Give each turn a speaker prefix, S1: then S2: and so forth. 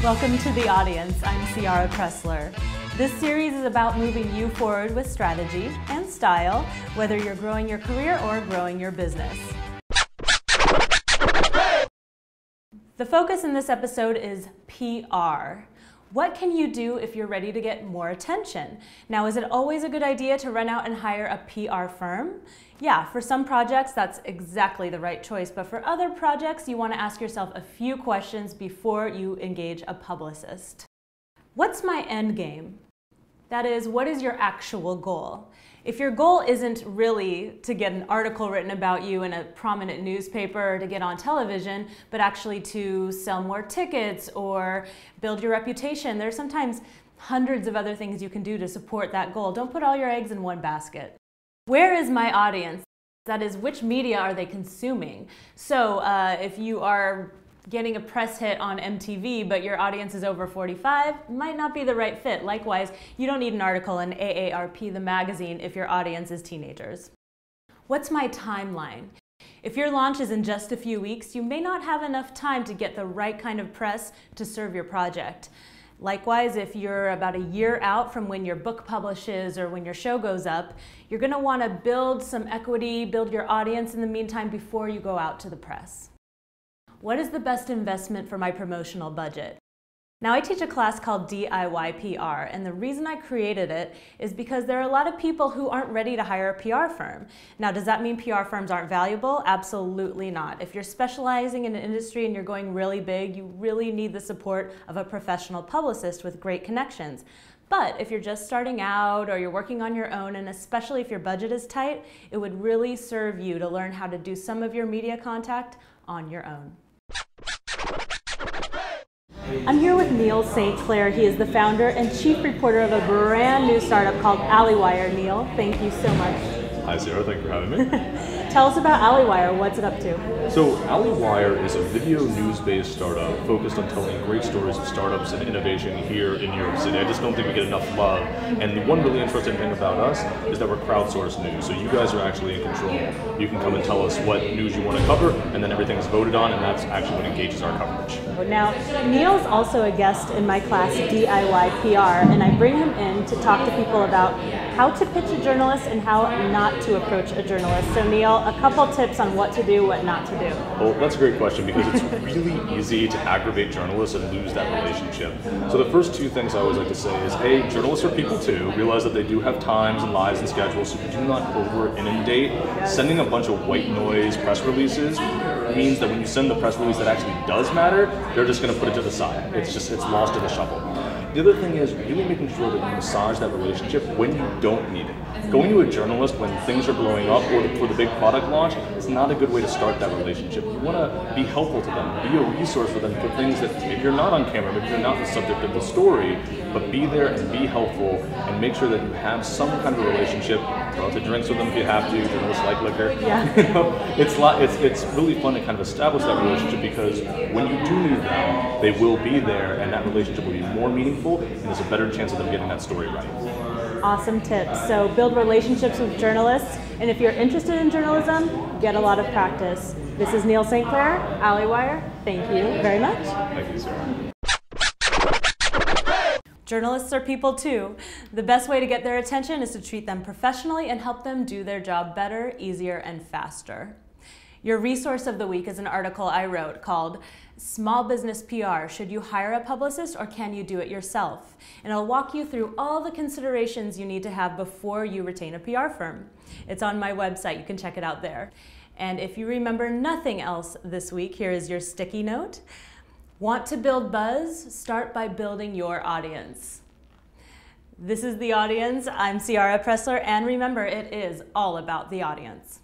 S1: Welcome to The Audience. I'm Ciara Pressler. This series is about moving you forward with strategy and style, whether you're growing your career or growing your business. The focus in this episode is PR. What can you do if you're ready to get more attention? Now, is it always a good idea to run out and hire a PR firm? Yeah, for some projects, that's exactly the right choice, but for other projects, you want to ask yourself a few questions before you engage a publicist. What's my end game? That is, what is your actual goal? If your goal isn't really to get an article written about you in a prominent newspaper or to get on television, but actually to sell more tickets or build your reputation, there's sometimes hundreds of other things you can do to support that goal. Don't put all your eggs in one basket. Where is my audience? That is, which media are they consuming? So if you are getting a press hit on MTV, but your audience is over 45, might not be the right fit. Likewise, you don't need an article in AARP, the magazine, if your audience is teenagers. What's my timeline? If your launch is in just a few weeks, you may not have enough time to get the right kind of press to serve your project. Likewise, if you're about a year out from when your book publishes or when your show goes up, you're going to want to build some equity, build your audience in the meantime before you go out to the press. What is the best investment for my promotional budget? Now, I teach a class called DIYPR, and the reason I created it is because there are a lot of people who aren't ready to hire a PR firm. Now, does that mean PR firms aren't valuable? Absolutely not. If you're specializing in an industry and you're going really big, you really need the support of a professional publicist with great connections. But if you're just starting out or you're working on your own, and especially if your budget is tight, it would really serve you to learn how to do some of your media contact on your own. I'm here with Neil St. Clair. He is the founder and chief reporter of a brand new startup called Alleywire. Neil, thank you so much.
S2: Hi Sarah, thank you for having me.
S1: Tell us about Alleywire. What's it up to?
S2: So Alleywire is a video news-based startup focused on telling great stories of startups and innovation here in New York City. I just don't think we get enough love. And the one really interesting thing about us is that we're crowdsourced news. So you guys are actually in control. You can come and tell us what news you want to cover, and then everything is voted on, and that's actually what engages our coverage.
S1: Now, Neil's also a guest in my class, DIYPR, and I bring him in to talk to people about how to pitch a journalist and how not to approach a journalist. So Neil, a couple tips on what to do, what not to do.
S2: Well, that's a great question because it's really easy to aggravate journalists and lose that relationship. So the first two things I always like to say is, A, journalists are people too. Realize that they do have times and lives and schedules, so do not over-inundate. Yes. Sending a bunch of white noise press releases means that when you send the press release that actually does matter, they're just going to put it to the side. It's lost in the shuffle. The other thing is really making sure that you massage that relationship when you don't need it. Going to a journalist when things are blowing up or for the big product launch is not a good way to start that relationship. You want to be helpful to them, be a resource for them for things that maybe you're not on camera, maybe you're not the subject of the story, but be there and be helpful and make sure that you have some kind of a relationship. Go out to drinks with them if you have to. Journalists like liquor. Yeah. You know, it's really fun to kind of establish that relationship because when you do need them, they will be there and that relationship will be more meaningful and there's a better chance of them getting that story right.
S1: Awesome tips. So build relationships with journalists, and if you're interested in journalism, get a lot of practice. This is Neil St. Clair, Alleywire. Thank you very much.
S2: Thank you, Sarah.
S1: Journalists are people too. The best way to get their attention is to treat them professionally and help them do their job better, easier, and faster. Your resource of the week is an article I wrote called Small Business PR, Should You Hire a Publicist or Can You Do It Yourself? And I'll walk you through all the considerations you need to have before you retain a PR firm. It's on my website, you can check it out there. And if you remember nothing else this week, here is your sticky note. Want to build buzz? Start by building your audience. This is The Audience. I'm Ciara Pressler, and remember, it is all about the audience.